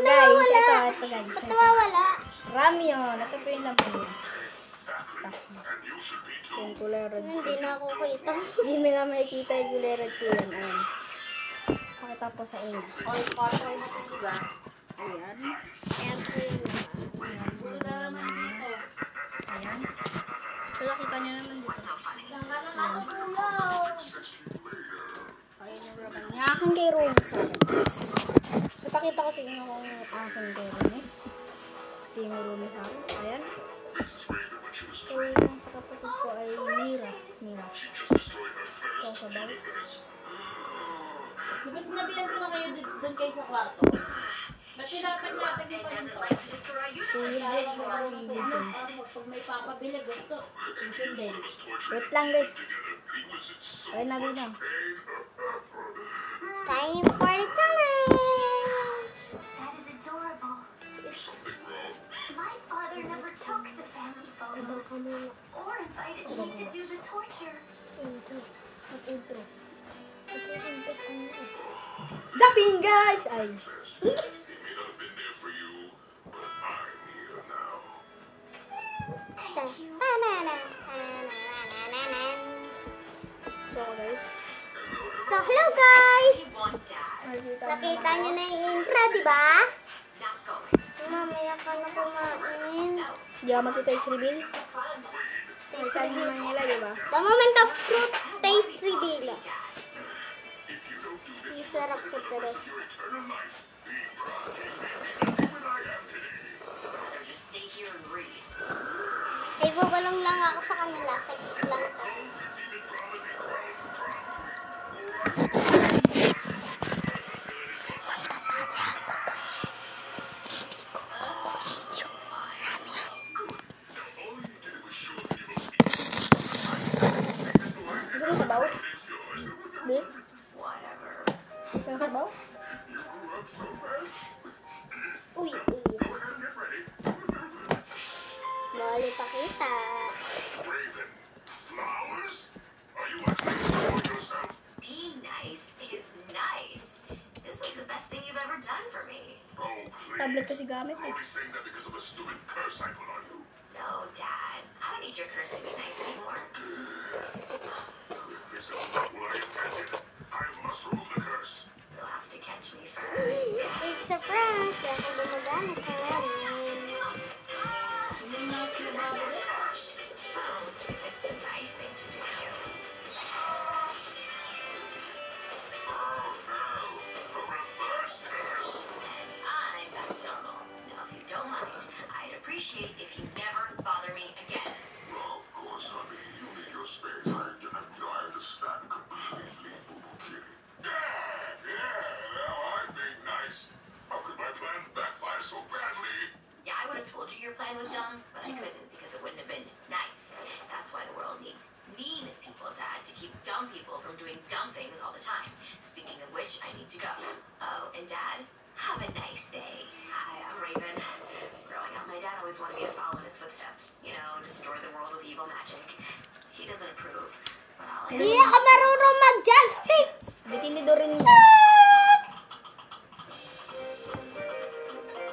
Guys, ito guys. Ba't nawawala? Ramyun. Ito po yung laman niya. Yung kulay red. Hindi na ako kita. Hindi mo na makikita yung kulay red ko yan. Ayan. Pakita po sa inyo. All patay na ito ba? Ayan. Ayan po yung laman. Ayan. So, nakita nyo naman dito. Ayan yung laman niya. Akin kay Rowan sa akin. So, pakita ko sa inyo kung akin kay Rowan. Ito yung Rowan sa akin. Ayan. So, yung sa kapatid ko ay Mira. Ito sa bawat. Diba sinabihan ko na kayo doon kayo sa kwarto? Ba't tinatag-natag yung pa dito? Tulad din po ang video dun. Pag may papabili, gusto. Insundin. Wait lang guys. Ayun na binang. It's time for the challenge! That is adorable. My father never took the family photos or invited me to do the torture. Intro. Jumping guys! Ay. Thank you. So guys. So, hello guys! Nakita Nakita nyo na yung intro, di ba? Mamaya ka na kumain. Hindi ako makita yung reveal. Nakita nyo naman nila, di ba? The moment of fruit taste reveal. Yung sarap ko pero. Ay, bubulong lang ako sa kanila. Saglit lang to. Ito yung sabaw? Di? Yung sabaw? Uy. Mali pa kita. Being nice is nice. This was the best thing you've ever done for me. Tablet kasi gamit eh. No, Dad. I don't need your curse to be nice anymore. You'll have to catch me first. It's a prank. Kaya kung gumagana ka namin. Hindi na ako nababalik. It's the nice thing to do. And I'm back to normal. Now, if you don't mind, I'd appreciate if you never bother me again. Yeah, I would have told you your plan was dumb, but I couldn't because it wouldn't have been nice. That's why the world needs mean people, Dad, to keep dumb people from doing dumb things all the time. Speaking of which, I need to go. Oh, and Dad, have a nice day. Hi, I'm Raven. Growing up, my dad always wanted me to follow in his footsteps. You know, destroy the world with evil magic. He doesn't approve, but I'll... Hindi ako marunong mag-joystick. Ditinido rin niya.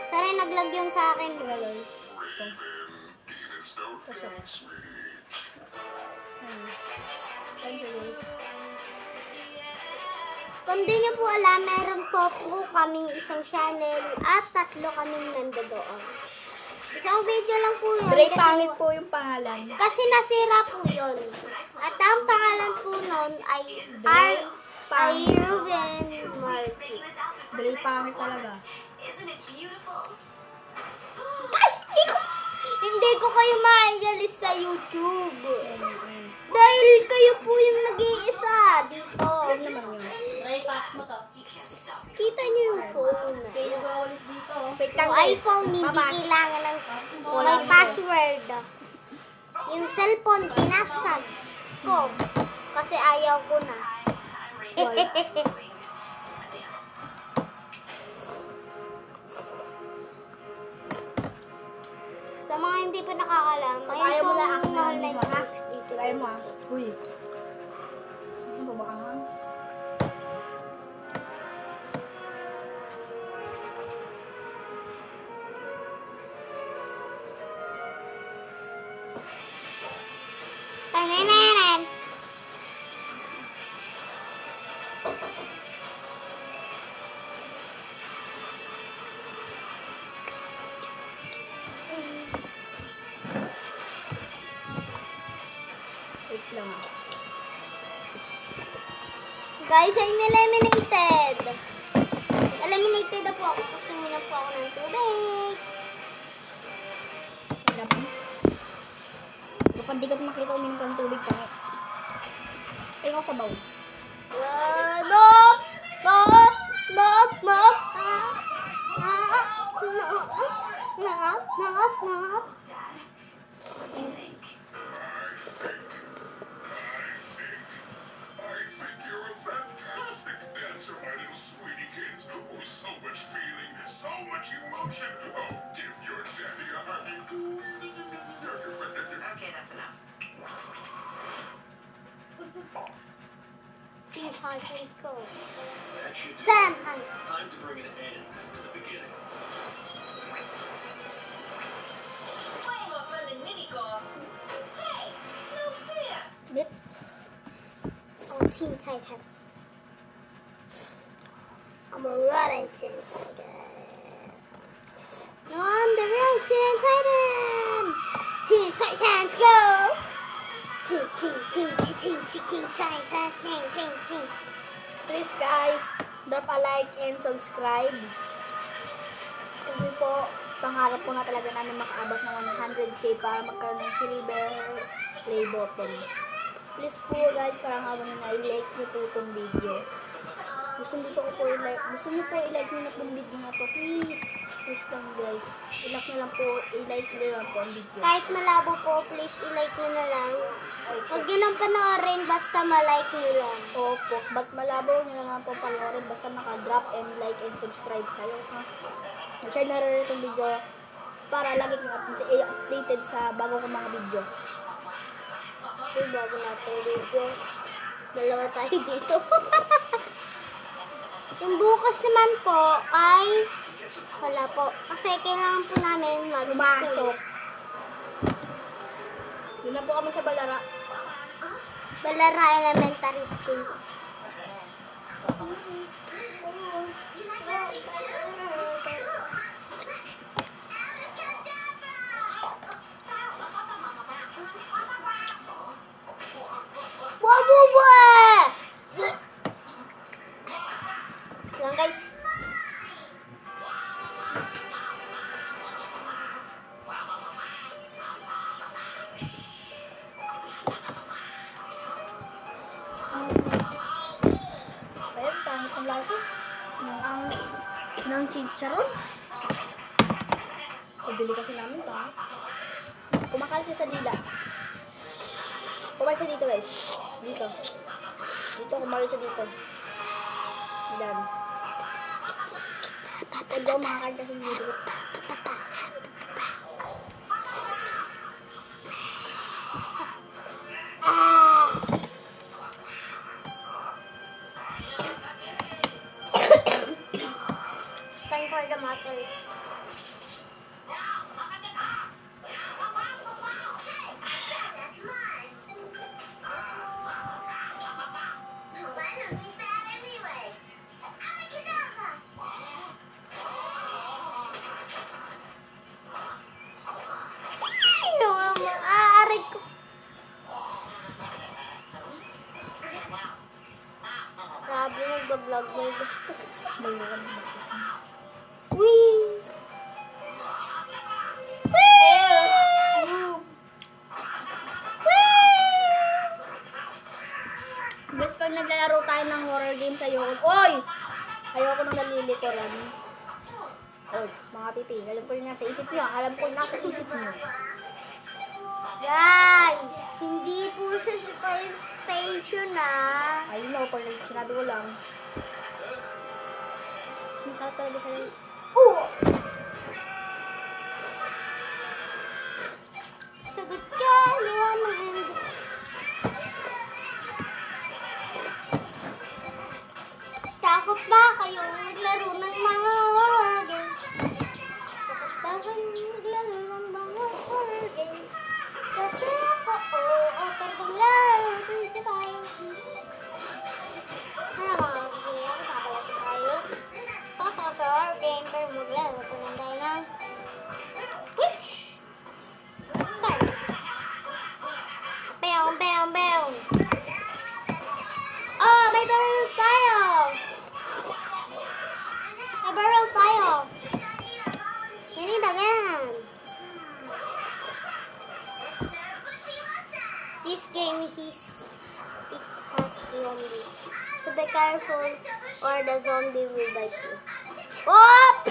Tara, naglag yung sa akin. Kaya guys. Pasok. Thank you guys. Kung di nyo po alam, meron po kaming isang channel at 3 kaming nandoon. Isang video lang po yun. Dre, pangit po yung pangalan. Kasi nasira po yun. At ang pangalan po nun ay Ruben Marky. Dre, pangit talaga. Isn't it beautiful? Guys, hindi ko kayo maialis sa YouTube. Dahil kayo po yung nag-iisa dito. Yan naman yun. Try pass mo to. Kita nyo yung phone. Kayo gawalis dito. Wait lang Yung guys. iPhone, hindi kailangan ng may password. Yung cellphone, pinasag ko. Kasi ayaw ko na. Sa mga hindi pa nakakalam, Ayaw ngayon mo po na ang ako mahal na na yung Max dito. Ayaw mo ah. Uy. Ano ba baka nga? Guys, I'm eliminated. Eliminated na po ako kasi uminom po ako ng tubig. Kapag di ka makita uminom ka ng tubig ka. Ikaw sa baw. Nope! Nope! Nope! Nope! Nope! Nope! Nope! So much feeling, so much emotion. Oh, give your daddy a hug. Okay, that's enough. See high please go. That should do. 10 high. Time to bring an end to the beginning. Swaying off on the mini golf. Hey, no fear. Bit. Oh, Teen Titan. I'm a running Teen Titan. No, I'm the real Teen Titan. Teen Titans go. Teen Titans. Please guys, drop a like and subscribe. Kasi po, pangarap po na talaga namin makaabot ng 100k para magkaroon ng silver play button. Please po guys, parang habang na i-like nyo po itong video. Gusto niyo po i-like nyo na po ang video na to. Please lang guys. I-like nyo lang po ang video. Kahit malabo po, please i-like nyo na lang. Huwag nyo nang panoorin, basta ma-like nyo lang. Opo, ba't malabo nyo lang po panoorin basta naka-drop and like and subscribe kayo. Share na rin itong video para lagi kong updated sa bago kong mga video. Uy, bago natin video. Dalawa tayo dito. Yung bukas naman po ay wala po. Kasi kailangan po namin Pumasok. Yun na po kami sa Balara. Balara Elementary School. Lang guys. Ayan, pangit ang lasa. Ng chicharon. Pabili kasi namin pa. Kumakal siya sa dila. Kumakal siya dito guys. Dito. Kumakal siya dito. Diyan. Ito makakal kasi dito. It's time for the muscles. Aaray ko. Grabe, nagbablog may bastos. Balukan ng bastos. Whee! Guys, pag naglalaro tayo ng horror games, ayoko nang nalilikuran. Oy, mga pipi, alam ko yung nasa isip nyo. Guys, hindi po siya space station I know, pag sinabi ko lang. Nasa talaga siya guys. Sagot ka, liwanag. Takot ba kayo maglaro ng mga horror games? Takot ba kayo maglaro ng mga horror games? Kasi ako, pero kung laro, pwede tayo. Kapalasa tayo. Takot sa horror game, pero maglaro pa lang tayo ng Witch! Start! Bam, bam, bam! Oh, may baril tayo! careful or the zombie will bite you. Oh!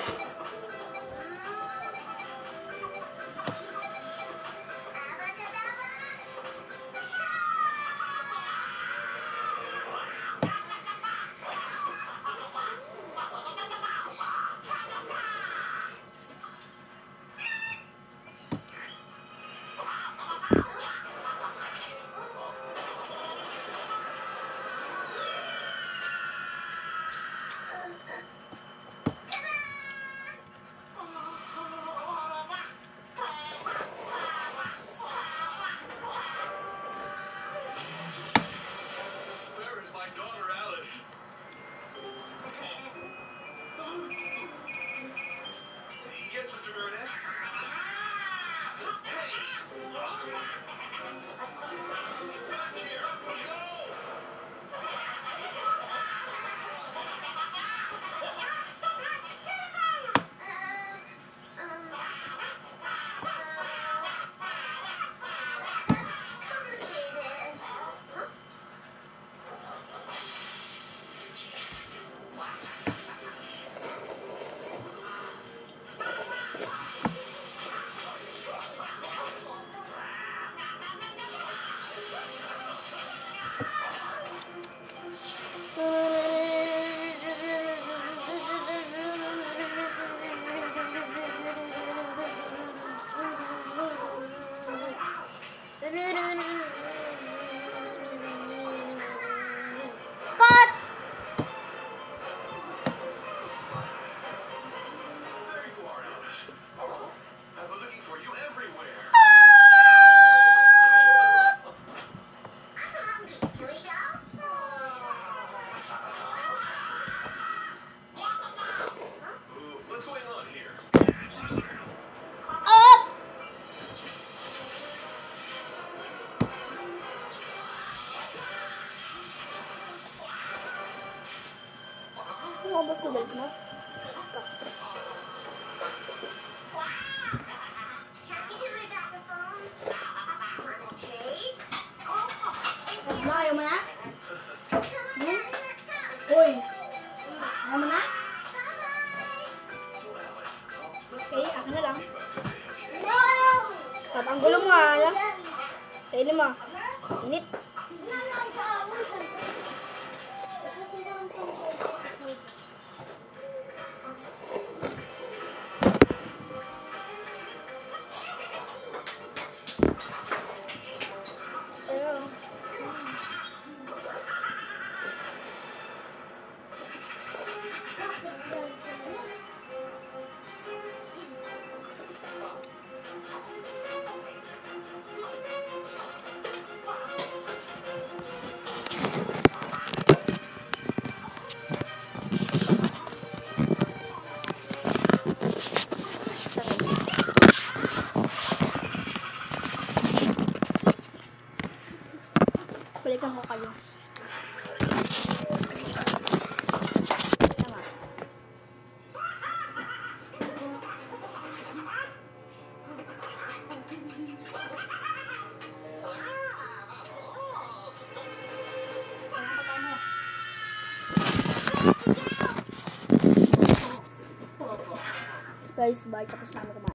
Where is my daughter Alice? Yes, Mr. Burnett? Hey! Back here! Go! Cut! There you are, Alice. I've been looking for you everywhere. Here we go. Ooh, what's going on here? Up! Umabot ko guys, no? Na, ayaw mo na? Hmm? Uy! Ayaw mo na? Okay, akin na lang. Tap, ang gulo mo ah. Kainin mo. Init. Ayun. Balikan ko kayo. Tama. Guys, bye. Tapos namin kumain.